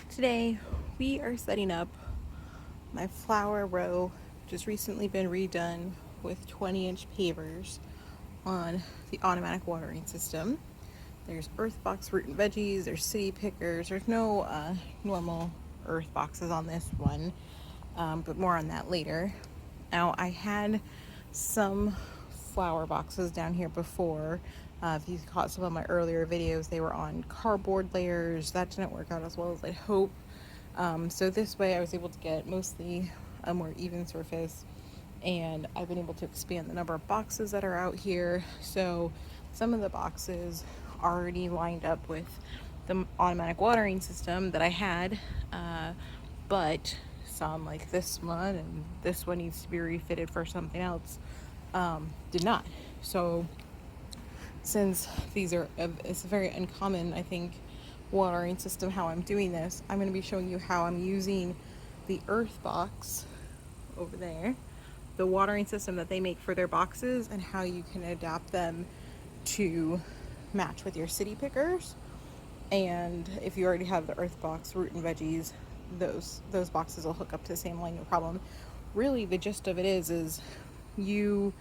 Today we are setting up my flower row, which has recently been redone with 20-inch pavers on the automatic watering system. There's Earthbox root and veggies, there's city pickers, there's no normal earth boxes on this one, but more on that later. Now I had some flower boxes down here before. If you caught some of my earlier videos, they were on cardboard layers. That didn't work out as well as I'd hope. So this way I was able to get mostly a more even surface, and I've been able to expand the number of boxes that are out here. So some of the boxes already lined up with the automatic watering system that I had, but some like this one and this one needs to be refitted for something else, did not. So since these are it's a very uncommon, I think, watering system, how I'm doing this, I'm going to be showing you how I'm using the Earthbox over there, the watering system that they make for their boxes, and how you can adapt them to match with your city pickers. And if you already have the Earthbox root and veggies, those boxes will hook up to the same line, no problem. Really, the gist of it is you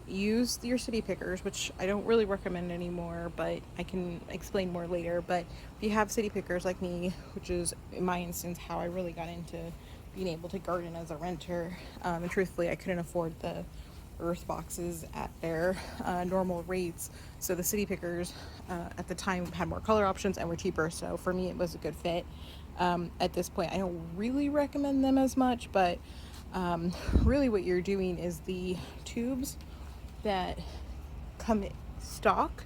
use your city pickers, which I don't really recommend anymore, but I can explain more later. But if you have city pickers like me, which is in my instance how I really got into being able to garden as a renter, and truthfully I couldn't afford the earth boxes at their normal rates, so the city pickers at the time had more color options and were cheaper, so for me it was a good fit. At this point I don't really recommend them as much, but really what you're doing is the tubes that come stock,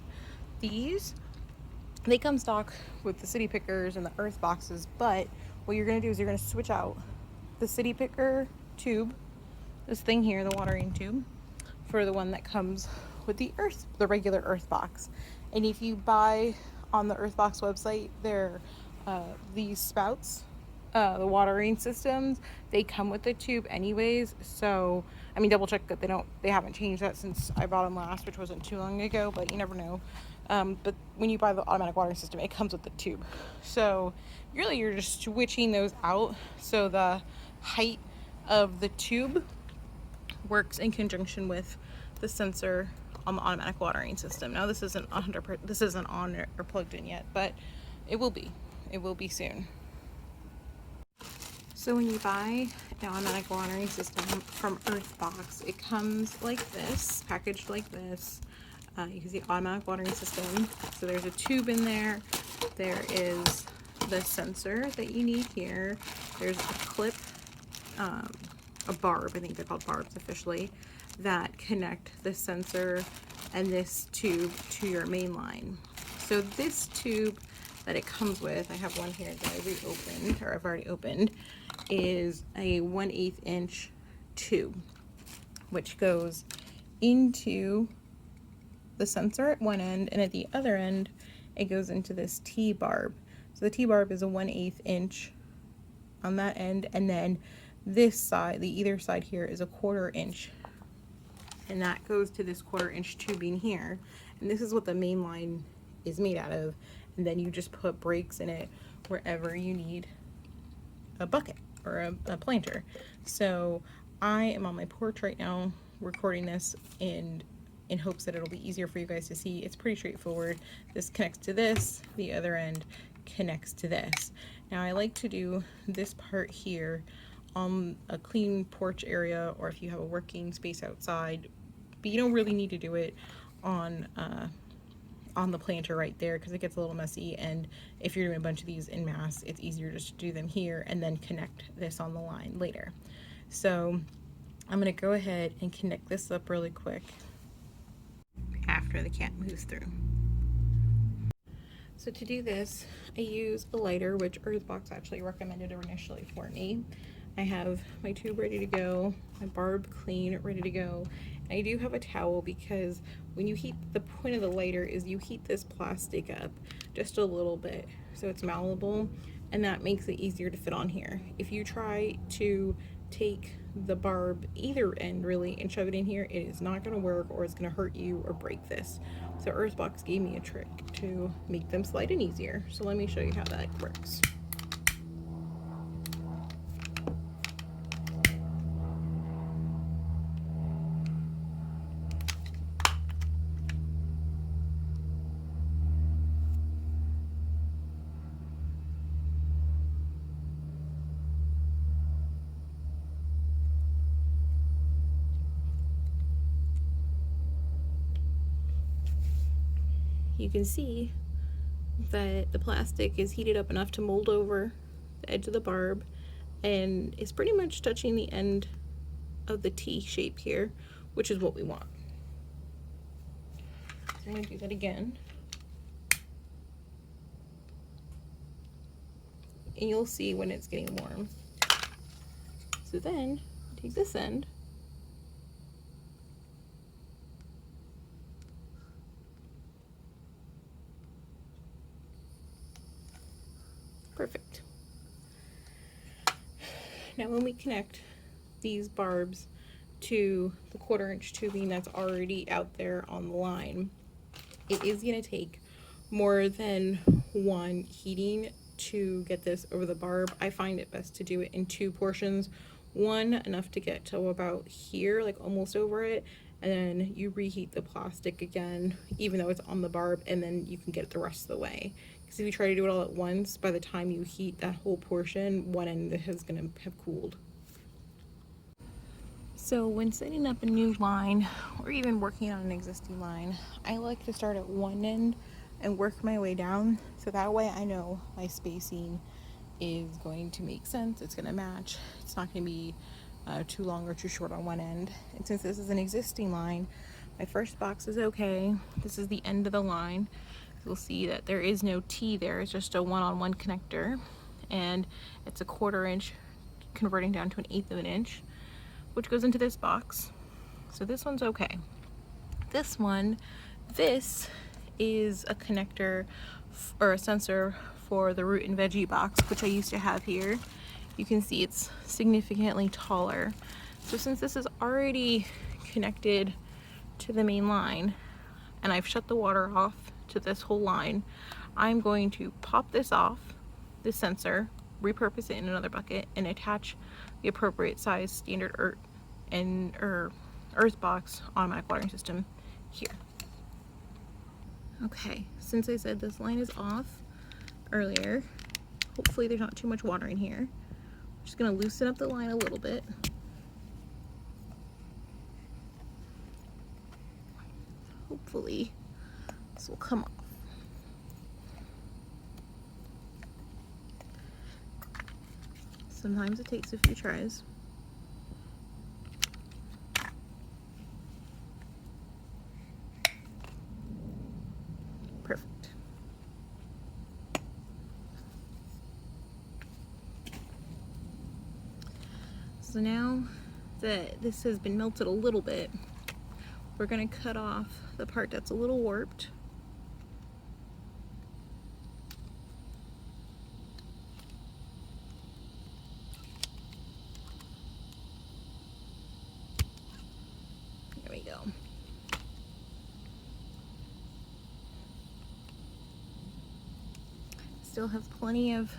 they come stock with the city pickers and the earth boxes, but what you're going to do is you're going to switch out the city picker tube, this thing here, the watering tube, for the one that comes with the regular earth box. And if you buy on the Earthbox website, these spouts, the watering systems, they come with the tube anyways. So I mean, double check that they haven't changed that since I bought them last, which wasn't too long ago, but you never know. But when you buy the automatic watering system, it comes with the tube. So really you're just switching those out, so the height of the tube works in conjunction with the sensor on the automatic watering system. Now this isn't on or plugged in yet, but it will be soon. So when you buy the automatic watering system from Earthbox, it comes like this, packaged like this. You can see automatic watering system. So there's a tube in there. There is the sensor that you need here. There's a clip, a barb, I think they're called barbs officially, that connect the sensor and this tube to your main line. So this tube that it comes with, I have one here that I've already opened, is a 1/8 inch tube, which goes into the sensor at one end, and at the other end it goes into this T-barb. So the T-barb is a 1/8 inch on that end, and then this side, the either side here, is a 1/4 inch, and that goes to this 1/4 inch tubing here. And this is what the main line is made out of, and then you just put breaks in it wherever you need a bucket or a planter. So I am on my porch right now recording this in hopes that it'll be easier for you guys to see. It's pretty straightforward. This connects to this, the other end connects to this. Now I like to do this part here on a clean porch area, or if you have a working space outside, but you don't really need to do it on the planter right there, because it gets a little messy, and if you're doing a bunch of these in mass, it's easier just to do them here and then connect this on the line later. So I'm going to go ahead and connect this up really quick after the cat moves through. So to do this, I use a lighter, which Earthbox actually recommended initially for me. I have my tube ready to go, my barb clean, ready to go. And I do have a towel, because when you heat, the point of the lighter is you heat this plastic up just a little bit so it's malleable, and that makes it easier to fit on here. If you try to take the barb, either end really, and shove it in here, it is not going to work, or it's going to hurt you or break this. So Earthbox gave me a trick to make them slide in easier. So let me show you how that works. you can see that the plastic is heated up enough to mold over the edge of the barb and is pretty much touching the end of the T shape here, which is what we want. So I'm going to do that again. And you'll see when it's getting warm. So then take this end, perfect. Now when we connect these barbs to the 1/4 inch tubing that's already out there on the line, it is going to take more than one heating to get this over the barb. I find it best to do it in 2 portions. One enough to get to about here, like almost over it, and then you reheat the plastic again, even though it's on the barb, and then you can get it the rest of the way. Because if you try to do it all at once, by the time you heat that whole portion, one end is going to have cooled. So when setting up a new line, or even working on an existing line, I like to start at one end and work my way down, so that way I know my spacing is going to make sense, it's going to match, it's not going to be too long or too short on one end. And since this is an existing line, my first box is okay. This is the end of the line. You'll see that there is no T there, it's just a one-on-one connector, and it's a 1/4 inch converting down to 1/8 of an inch, which goes into this box. So this one's okay. This one, this is a connector or a sensor for the root and veggie box, which I used to have here. You can see it's significantly taller. So since this is already connected to the main line and I've shut the water off to this whole line, I'm going to pop this off, this sensor, repurpose it in another bucket, and attach the appropriate size standard Earthbox automatic watering system here. Okay, since I said this line is off earlier, hopefully there's not too much water in here. I'm just going to loosen up the line a little bit. Hopefully this will come off. Sometimes it takes a few tries. Perfect. So now that this has been melted a little bit, we're going to cut off the part that's a little warped. There we go. Still have plenty of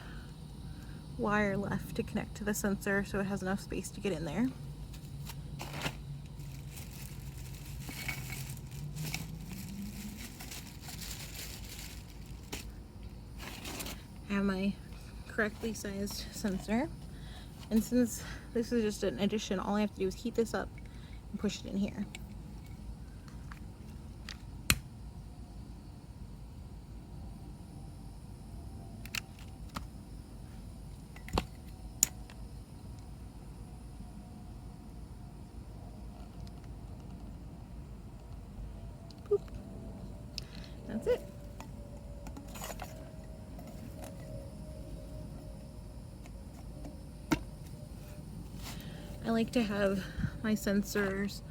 wire left to connect to the sensor, so it has enough space to get in there. I have my correctly sized sensor, and since this is just an addition, all I have to do is heat this up and push it in here. Boop. That's it. I like to have my sensors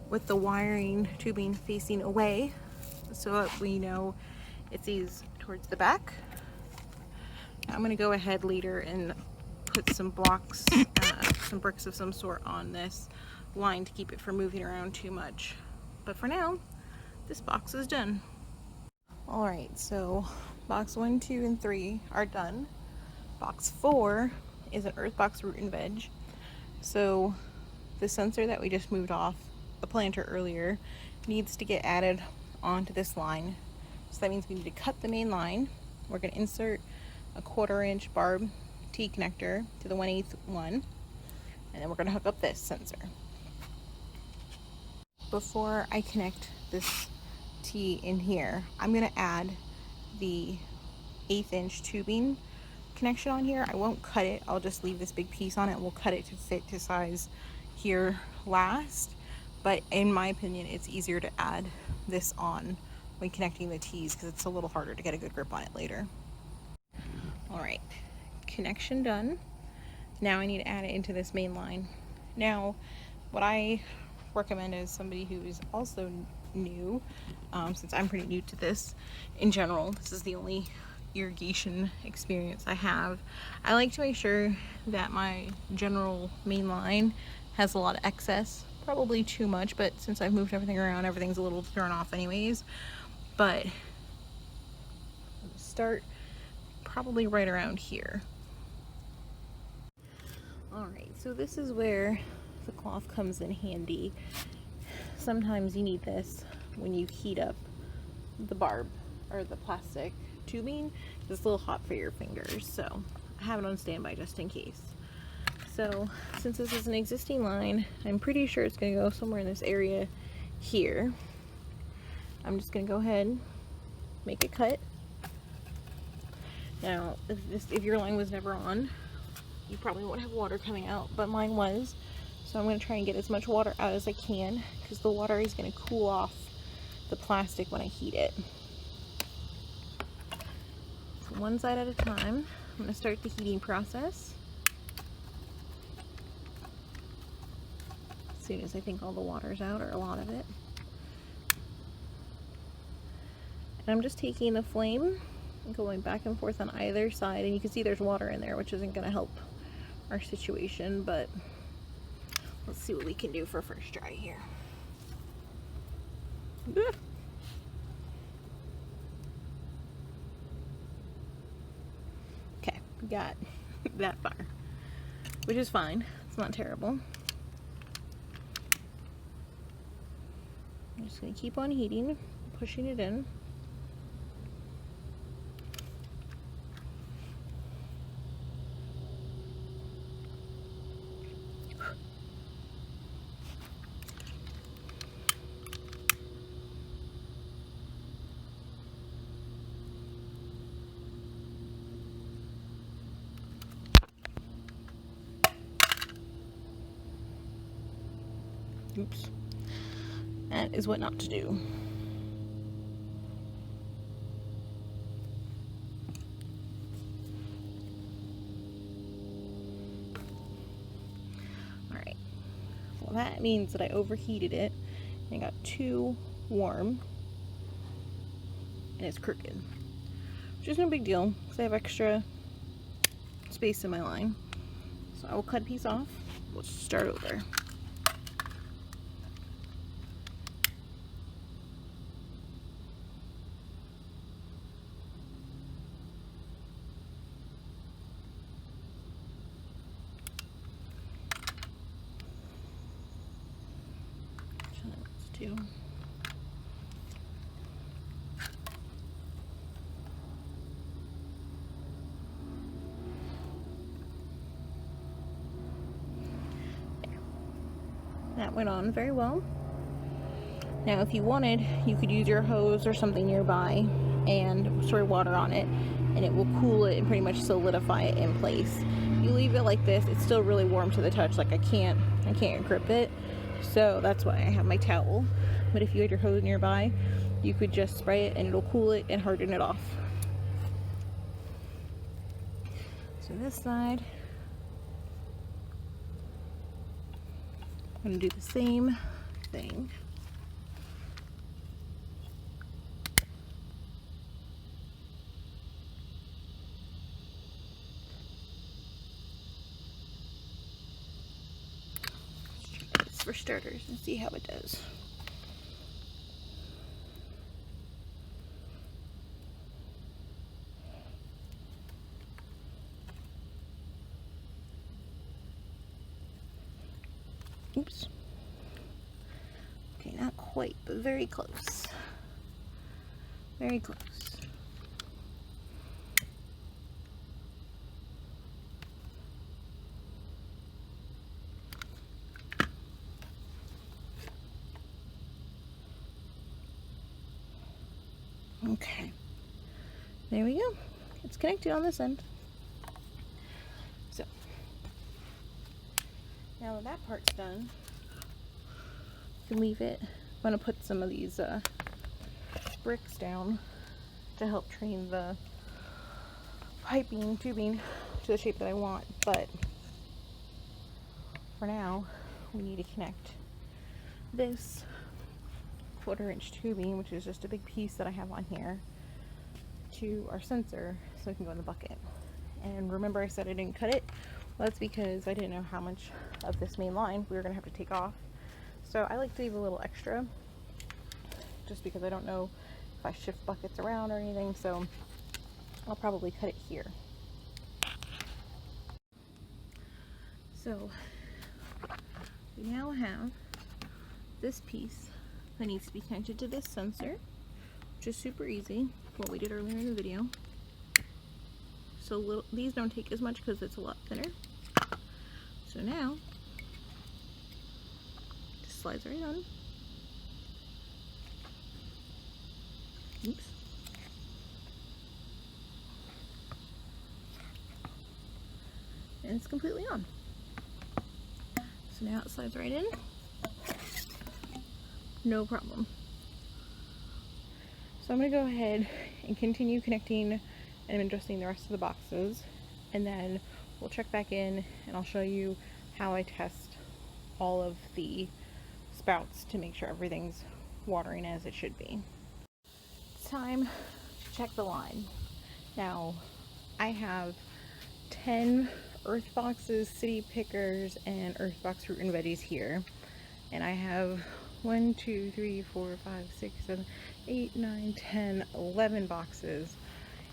with the wiring tubing facing away so that we know it sees towards the back. I'm going to go ahead later and put some blocks, some bricks of some sort on this line to keep it from moving around too much. But for now, this box is done. Alright, so box 1, 2, and 3 are done. Box 4 is an Earthbox root and veg. So the sensor that we just moved off the planter earlier needs to get added onto this line. So that means we need to cut the main line. We're going to insert a 1/4 inch barb T connector to the 1/8 one, and then we're going to hook up this sensor. Before I connect this tee in here, I'm gonna add the 1/8 inch tubing connection on here. I won't cut it, I'll just leave this big piece on it. We'll cut it to fit to size here last, but in my opinion it's easier to add this on when connecting the tees because it's a little harder to get a good grip on it later. All right, connection done. Now I need to add it into this main line. Now what I recommend as somebody who is also new, since I'm pretty new to this in general, this is the only irrigation experience I have, I like to make sure that my general main line has a lot of excess, probably too much, but since I've moved everything around, everything's a little thrown off anyways. But start probably right around here. Alright, so this is where the cloth comes in handy. Sometimes you need this when you heat up the barb or the plastic tubing. It's a little hot for your fingers, so I have it on standby just in case. So since this is an existing line, I'm pretty sure it's going to go somewhere in this area here. I'm just going to go ahead, make a cut. Now if your line was never on, you probably won't have water coming out, but mine was. So I'm going to try and get as much water out as I can because the water is going to cool off the plastic when I heat it. So one side at a time, I'm going to start the heating process. As soon as I think all the water's out, or a lot of it. And I'm just taking the flame and going back and forth on either side, and you can see there's water in there, which isn't going to help our situation, but let's see what we can do for first try here. Okay, we got that far, which is fine. It's not terrible. I'm just going to keep on heating, pushing it in. Oops. That is what not to do. Alright. Well, that means that I overheated it and it got too warm and it's crooked. Which is no big deal because I have extra space in my line. So I will cut a piece off. We'll start over. Do. That went on very well. Now if you wanted, you could use your hose or something nearby and spray water on it, and it will cool it and pretty much solidify it in place. You leave it like this, it's still really warm to the touch, like I can't grip it, so that's why I have my towel. But if you had your hose nearby, you could just spray it and it'll cool it and harden it off. So this side, I'm going to do the same thing. For starters and see how it does. Oops. Okay, not quite, but very close. Very close. Okay, there we go. It's connected on this end. So now that that part's done, you can leave it. I'm going to put some of these bricks down to help train the tubing to the shape that I want, but for now we need to connect this 1/4-inch tubing, which is just a big piece that I have on here, to our sensor so it can go in the bucket. And remember I said I didn't cut it? Well, that's because I didn't know how much of this main line we were going to have to take off. So I like to leave a little extra just because I don't know if I shift buckets around or anything, so I'll probably cut it here. So we now have this piece that needs to be connected to this sensor, which is super easy, what we did earlier in the video. So these don't take as much because it's a lot thinner. So now, just slides right on. Oops. And it's completely on. So now it slides right in. No problem. So I'm going to go ahead and continue connecting and adjusting the rest of the boxes, and then we'll check back in and I'll show you how I test all of the spouts to make sure everything's watering as it should be. It's time to check the line. Now I have 10 Earthboxes, City Pickers, and Earthbox Fruit and Veggies here, and I have 1, 2, 3, 4, 5, 6, 7, 8, 9, 10, 11 boxes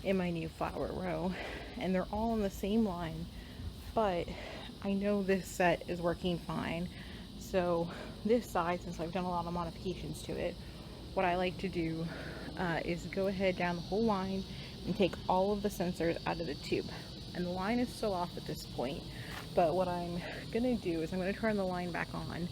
in my new flower row, and they're all on the same line, but I know this set is working fine. So this side, since I've done a lot of modifications to it, what I like to do is go ahead down the whole line and take all of the sensors out of the tube. And the line is still off at this point, but what I'm gonna do is I'm gonna turn the line back on,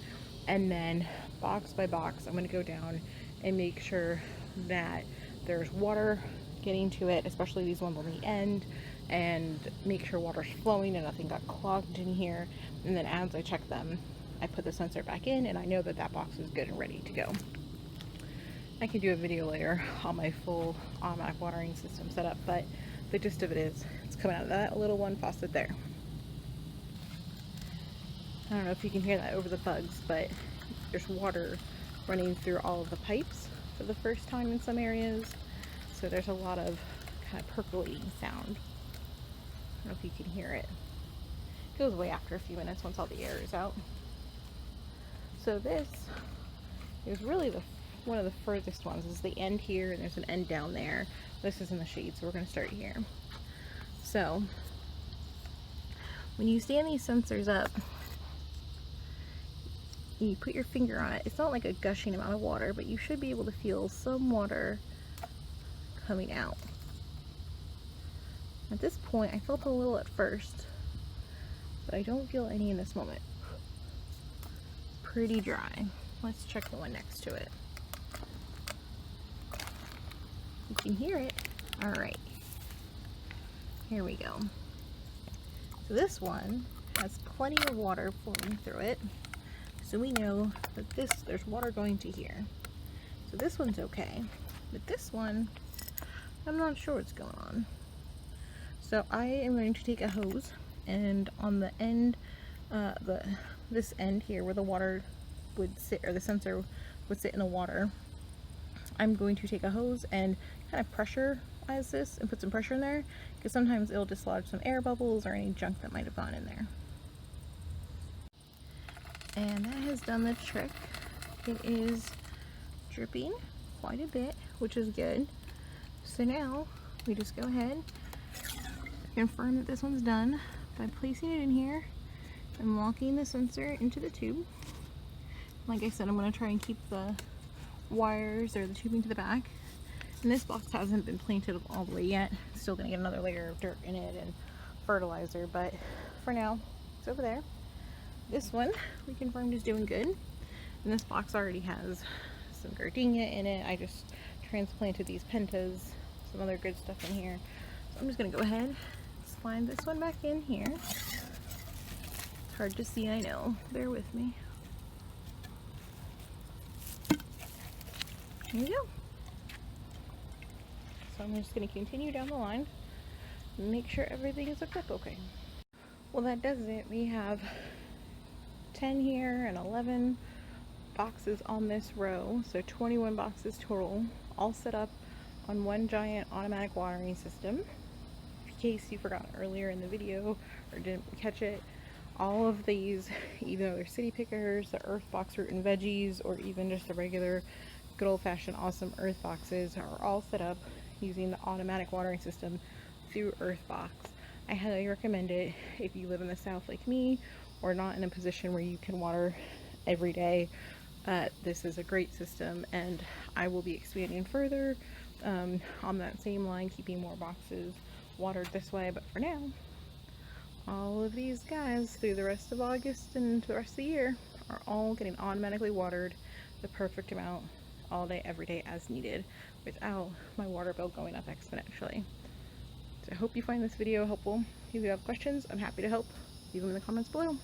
and then box by box I'm gonna go down and make sure that there's water getting to it, especially these ones on the end, and make sure water's flowing and nothing got clogged in here. And then as I check them, I put the sensor back in and I know that that box is good and ready to go. I can do a video later on my full automatic watering system setup, but the gist of it is it's coming out of that little one faucet there. I don't know if you can hear that over the bugs, but there's water running through all of the pipes for the first time in some areas. So there's a lot of kind of percolating sound. I don't know if you can hear it. It goes away after a few minutes once all the air is out. So this is really one of the furthest ones. This is the end here, and there's an end down there. This is in the shade, so we're going to start here. So when you stand these sensors up, you put your finger on it. It's not like a gushing amount of water, but you should be able to feel some water coming out. At this point, I felt a little at first, but I don't feel any in this moment. Pretty dry. Let's check the one next to it. You can hear it. All right, here we go. So this one has plenty of water flowing through it, so we know that there's water going to here. So this one's okay, but this one, I'm not sure what's going on. So I am going to take a hose, and on the end, this end here where the water would sit, or the sensor would sit in the water, I'm going to take a hose and kind of pressurize this and put some pressure in there, because sometimes it'll dislodge some air bubbles or any junk that might have gone in there. And that has done the trick. It is dripping quite a bit, which is good. So now we just go ahead, confirm that this one's done by placing it in here and locking the sensor into the tube. Like I said, I'm going to try and keep the wires or the tubing to the back. And this box hasn't been planted all the way yet. It's still going to get another layer of dirt in it and fertilizer, but for now it's over there. This one we confirmed is doing good, and this box already has some gardenia in it. I just transplanted these pentas, some other good stuff in here. So I'm just gonna go ahead, slide this one back in here. Hard to see, I know. Bear with me. Here we go. So I'm just gonna continue down the line and make sure everything is hooked up okay. Well, that does it. We have 10 here and 11 boxes on this row, so 21 boxes total, all set up on one giant automatic watering system. In case you forgot earlier in the video or didn't catch it, all of these, even though they're city pickers, the Earthbox fruit and veggies, or even just the regular good old-fashioned awesome Earthboxes, are all set up using the automatic watering system through Earthbox. I highly recommend it if you live in the South like me, or not in a position where you can water every day. This is a great system, and I will be expanding further on that same line, keeping more boxes watered this way. But for now, all of these guys through the rest of August and the rest of the year are all getting automatically watered the perfect amount all day, every day as needed, without my water bill going up exponentially. So I hope you find this video helpful. If you have questions, I'm happy to help. Leave them in the comments below.